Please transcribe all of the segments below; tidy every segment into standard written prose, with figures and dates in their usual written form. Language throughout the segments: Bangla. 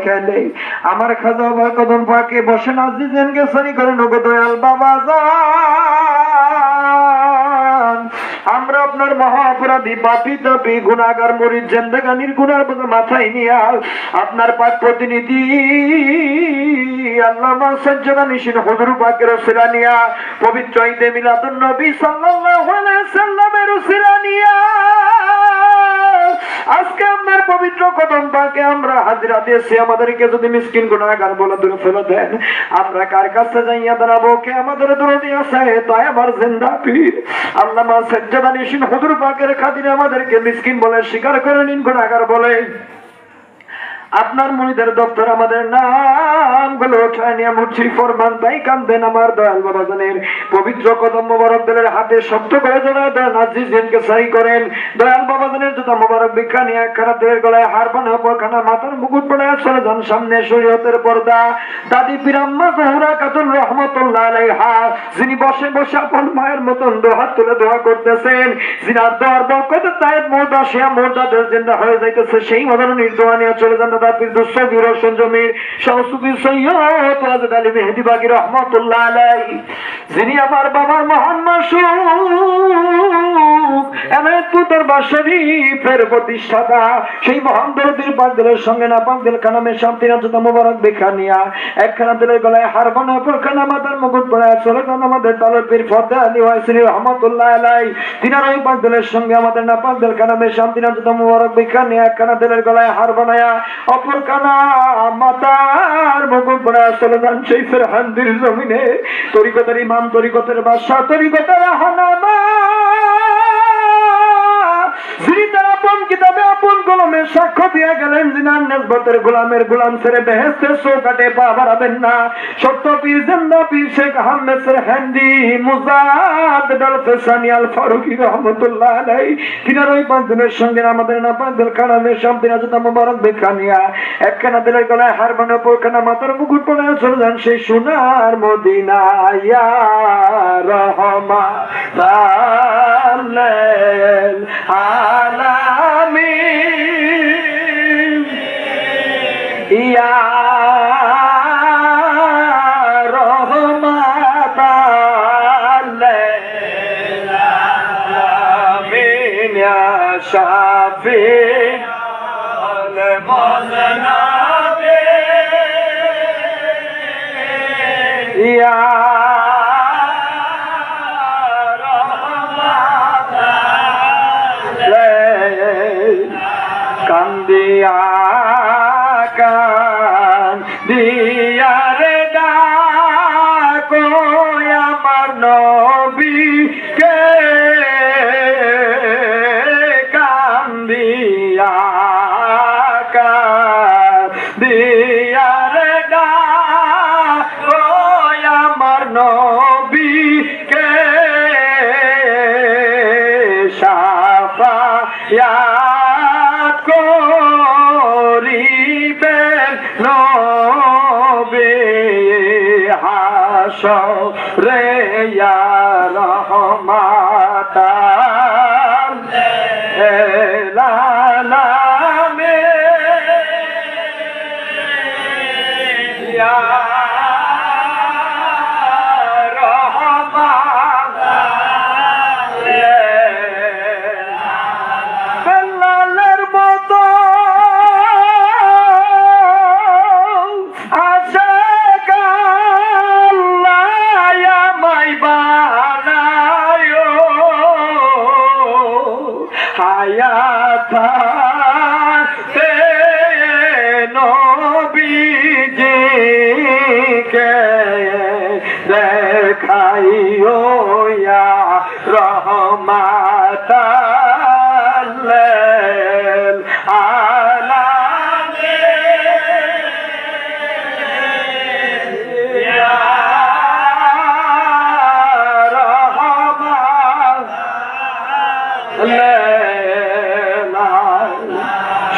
খেলে আমার খাজা বাবা কদম পাকে বসে নাজিজেনকে সারি করে নগো দয়াল বাবা যান আমরা আপনার মহা অপরাধী পাপী তাপী গুনাহগার মুরিদ জিন্দেগানির গুনার বোঝা মাথায় নিয়ে আপনার পাক প্রতিনিধি আল্লামা সাজ্জাদা নিশিন হুজুর পাকের ওসিলা নিয়া পবিত্র ঈদে মিলাদুন নবী সাল্লাল্লাহু আলাইহি সাল্লামের ওসিলা নিয়া আজকে আপনার পবিত্র কদম পাকে আমরা হাজিরা দিয়েছি। আমাদেরকে যদি মিসকিন গুনাহগার বলে দূরে ফেলে দেন আমরা কার কাছে যাইয়া দাঁড়াবো? কে আমাদের দরদি আছে? তাই আমার জিন্দা পীর আল্লামা সাজ্জাদা নিশিন হুজুর পাকের খাতিরে আমাদেরকে মিসকিন বলে স্বীকার করে নিন, গুনাহগার বলে আপনার মুরিদের দপ্তর আমাদের নাম গুলো উঠায় নিয়ে মুর্শি ফরমান তাই কান্দেন আমার দয়াল বাবা জানের পবিত্র কদম মোবারক দিলের হাতে শক্ত করে জড়ায় দেন, আজিজকে সারি করেন। দয়াল বাবা জানের জুতা মোবারক ভিক্ষা নিয়ে একখানা দেহের গলায় হার বানা পরখানা মাথার মুকুট পড়ে চলে যান সামনে শরীয়তের পর্দা দাদি পিরাম্মা জোহরা খাতুন রহমতুল্লাহ আলাইহা, যিনি বসে বসে আপন মায়ের মতন দুহাত তুলে দোয়া করতেছেন, যিনার দোয়ার বরকতে তায়েব মুর্দা শিয়া মুর্দাদের জিন্দা হয়ে যাইতেছে, সেই মদনের দোয়া নিয়ে চলে যান যিনি আমার বাবার মহান শরীফের প্রতিষ্ঠাতা, সেই মহান দরদির পাকদের সঙ্গে না পাকদের কানামে শান্তির জুতা মোবারক দেখা নিয়া একখানা দিলের গলায় হার বানা পরখানা মাথার মুকুট পড়ে চলে যান আমাদের দলের পীর ফতে আলী ওয়াইসিনী রহমতুল্লাহ আলাই। তিনার ওই পাকদের সঙ্গে আমাদের না পাকদের কানামে শান্তির জুতা মোবারক দেখা নিয়ে একখানা দিলের গলায় হার বানায়া অপর কানা মাতার মুকুট পড়ে চলে যান সেই ফেরহান্দির জমিনে তরিকতের ইমাম, তরিকতের বাদশাহ, তরিকতের হানামা, যিনি তার আপন কিতাবে আপন কলমে সাক্ষ্য দিয়ে গেলেন, যিনার নেসবতের গোলামের গোলাম ছেড়ে বেহেশতের চৌকাঠে পা বাড়াবেন না। সত্য পীর জিন্দা পীর শেখ আহমেদ সেরহান্দি মুজাদ্দিদ আল ফেসানি আল ফারুকি রহমতুল্লাহ আলাইহি, তিনার ওই পাঁচজনের সঙ্গে আমাদের না পাঁচজন কালামে শান্তির জুতা মোবারক ভিক্ষা নিয়া একখানা দিলের গলায় হার বানা পরখানা মাথার মুকুট পড়ে চলে যান সেই সোনার মদিনা ইয়া রহমান আলামিন ইয়া রহমাতাল আলামিন ইয়া শাফি আল মুজনাবি ইয়া কান্দিয়া কান্দিয়া রে ডাকো আমার নবীকে, কান্দিয়া কান্দিয়া রে ডাকো আমার নবীকে, শাফায়াত করিবেন নবী হাশরে ইয়া রহমাতাল আলামিন ইয়া হায়াতে নবীজিকে দেখাইও ইয়া রহমাতাল আলামিন ইয়া রহমাতাল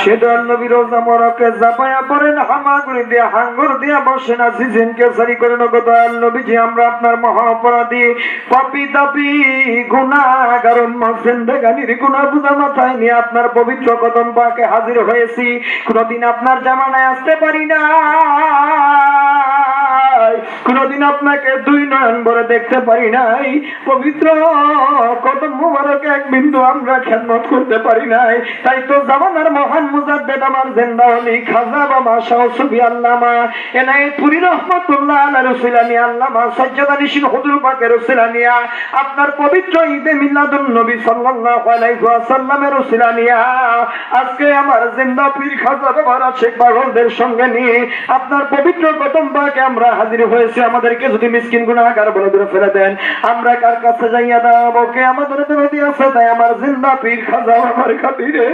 সেদার নবী রোজা মোবারকে জাপায়া পড়েন, হামাগুড়ি দিয়ে হাঙ্গর দিয়ে বসেন, আজিজিনকে সারি করে নগদ নবীজি আমরা আপনার মহা অপরাধী পাপী তাপী গুনাহগার উম্মত জিন্দেগানির গুনাহ বুঝা মাথায় নিয়ে আপনার পবিত্র কদম পাকে হাজির হয়েছি। কোনদিন আপনার জামানায় আসতে পারি না, কোনদিন আপনাকে দুই নয়ন ভরে দেখতে পারি নাই, পবিত্র কদম মুবারকে এক বিন্দু আমরা খেদমত করতে পারি নাই। তাই তো জামানার মহান মুজাদ্দিদ আমার জিন্দা ওলি খাজা বাবা শাহ সুফি আল্লামা এনায়েতপুরী রহমাতুল্লাহ আলাইহি রসুলানি আল্লামা সাজ্জাদ আলী শিখ হুজুর পাকের রসুলানিয়া আপনার পবিত্র ঈদে মিলাদুন নবী সাল্লাল্লাহু আলাইহি ওয়াসাল্লামের রসুলানিয়া আজকে আমার জিন্দা পীর খাজা বাবা শেখ পাগলদের সঙ্গে নিয়ে আপনার পবিত্র কদম পাকে আমরা হাজির হয়েছি। আমাদেরকে যদি মিসকিন গুনাহগার বলে দূরে ফেলে দেন, আমরা কার কাছে যাইয়া দাঁড়াবো? কে আমাদের দরদি আছে? তাই আমার জিন্দা পীর খাজা বাবার খাতিরে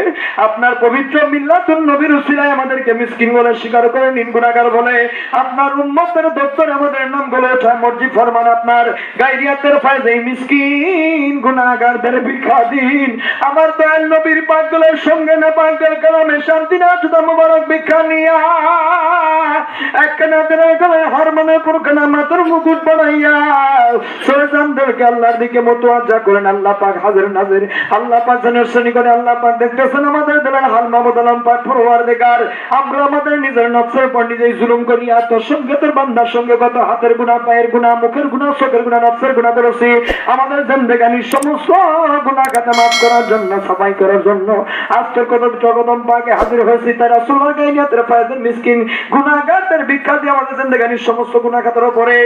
আপনার পবিত্র মিল্লাতুন নবীর উসিলায় আমাদেরকে মিসকিন বলে স্বীকার করে নিন, গুনাহগার বলে আপনার উম্মতের দপ্তরে আমাদের নাম বলে ওঠায় মর্জি ফরমান আপনার গায়রিয়াতের ফায়দে মিসকিন গুনাহগারদের ভিক্ষা দিন। আমার দয়াল নবীর পাগলের সঙ্গে না পাগল কালামে শান্তি না জুদা মুবারক ভিক্ষা নিয়া একখানা দিনের গলায় হারমোনে পুরখানা মাথার মুকুট বানাইয়া সরজানদেরকে আল্লাহর দিকে মুতাওয়াজ্জা করেন। আল্লাহ পাক হাজির নাজির, আল্লাহ পাক জানের শুনি করে, আল্লাহ পাক দেখতেছেন আমাদের দিলের হাল। মাহমুদ আলম পাক পরওয়ারদিগার আমরা আমাদের নিজের নফসের উপর নিজেই জুলুম করি, এত সঙ্গে তোর বান্দার সঙ্গে কত হাতের গুনাহ, পায়ের গুনাহ, মুখের গুনাহ, চোখের গুনাহ, নফসের গুনাহ করেছি। আমাদের জিন্দেগানির সমস্ত গুনাহ খাতা মাফ করার জন্য, সাফাই করার জন্য আজকে কদম পাকে হাজির হয়েছি। তাই রাসূলুল্লাহ গায়রিয়াতের ফায়দার মিসকিন গুনাহগারদের ভিক্ষা দিয়ে আমাদের জিন্দেগানির সমস্ত গুনাহ খাতার উপরে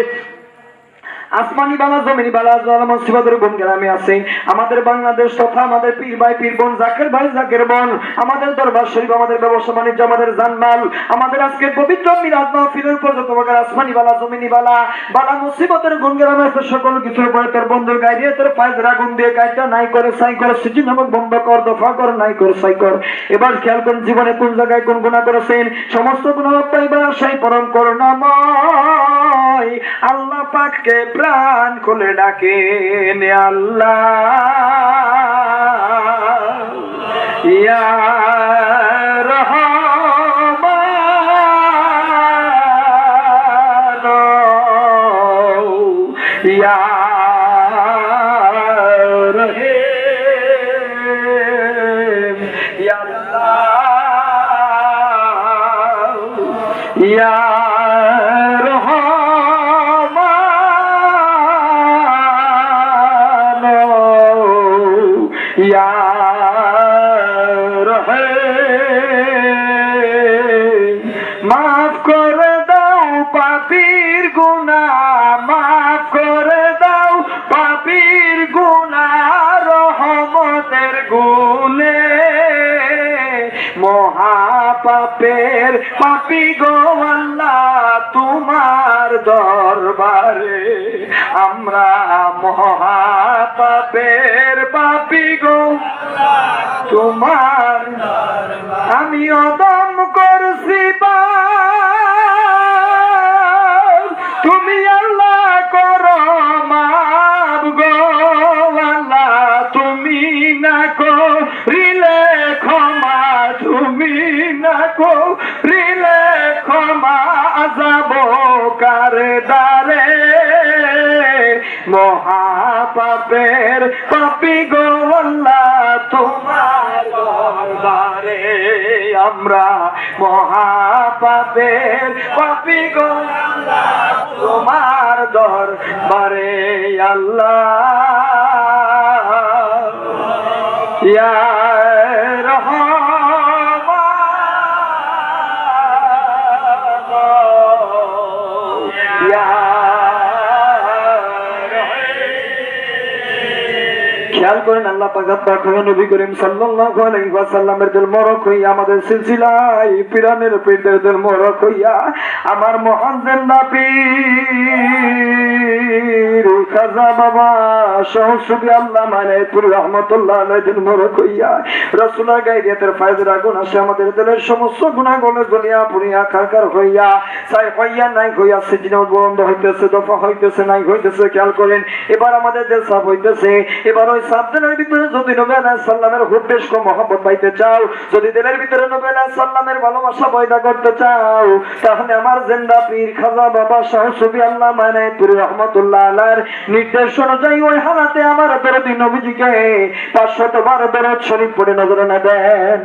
আসমানি বালা জমিনি বালা জালা মুসিবতের গুণ গ্রামে আছে। আমাদের বাংলাদেশ তথা আমাদের পীর ভাই পীর বোন, জাকের ভাই জাকের বোন, আমাদের দরবার শরীফ, আমাদের ব্যবসা বাণিজ্য, আমাদের জানমাল, আমাদের আজকে পবিত্র মিলাদ মাহফিলের উপর যত প্রকার আসমানি বালা জমিনি বালা বালা মুসিবতের গুণ গ্রামে আছে, সকল কিছুর উপরে তোর বন্ধুর গায়রিয়াতের ফায়দার আগুন দিয়ে কাইটা নাই করে সাই করে সিজি নামক বন্ধ কর, দফা কর, নাই কর সাই কর। এবার খেয়াল করুন জীবনে কোন জায়গায় কোন গুনাহ করেছেন, সমস্ত গুনাহ পাইবার আশায় পরম করুণাময় আল্লাহ পাককে প্রাণ খুলে ডাকেন আল্লাহ ইয়া রহমান ইয়া রহিম ইয়া আল্লাহ ইয়া মাফ করে দাও পাপীর গুনাহ, মাফ করে দাও পাপীর গুনাহ রহমতের গুণে মহাপাপের পাপী গো আল্লাহ তোমার দরবারে আমরা মহাপাপের পাপী গো তোমার আমি অদম করছি তুমি আল্লাহ করো মাফ গো আল্লাহ, তুমি না করিলে ক্ষমা, তুমি না করিলে ক্ষমা যাব কার দ্বারে মহাপাপের পাপী গো আল্লাহ তোমার দরবারে আমরা মহাপাপের পাপী গো আল্লাহ তোমার দরবারে আল্লাহ ইয়া খেয়াল করেন আল্লাহ পাক নবী করিম সাল্লাল্লাহু আলাইহি ওয়াসাল্লামের দিল মোরক হইয়া আমাদের সিলসিলায় পিরানের পীরদের দিল মোরক হইয়া আমার মহান জিন্দা পীর খাজা বাবা শাহ সুফি আল্লামা এনায়েতপুরী রহমাতুল্লাহ আলাইহি দিল মোরক হইয়া রাসূলুল্লাহ গায়রিয়াতের ফায়দার আগুন আসে আমাদের দিলের সমস্ত গুনাহগুলো জ্বলিয়া পুড়িয়া খারখার হইয়া ছাই হইয়া নাই হইয়া সিজনা বন্ধ হইতেছে, দফা হইতেছে, নাই হইতেছে। খেয়াল করেন এবার আমাদের দিল সাফ হইতেছে, এবার ওই সাবধানের ভিতরে যদি নবী আলাইহিস সালামের হুব্বেশ কো মহব্বত পাইতে চাও, যদি দিলের ভিতরে নবী আলাইহিস সালামের ভালোবাসা পয়দা করতে চাও, তাহলে আমার জিন্দা পীর খাজা বাবা শাহ সুফি আল্লামা ইনায়েতুর রহমাতুল্লাহ আলাইহির নির্দেশ অনুযায়ী ওই হালাতে আমার দরদি নবীজিকে 500 বার দরুদ শরীফ পড়ে নজরানা দেন।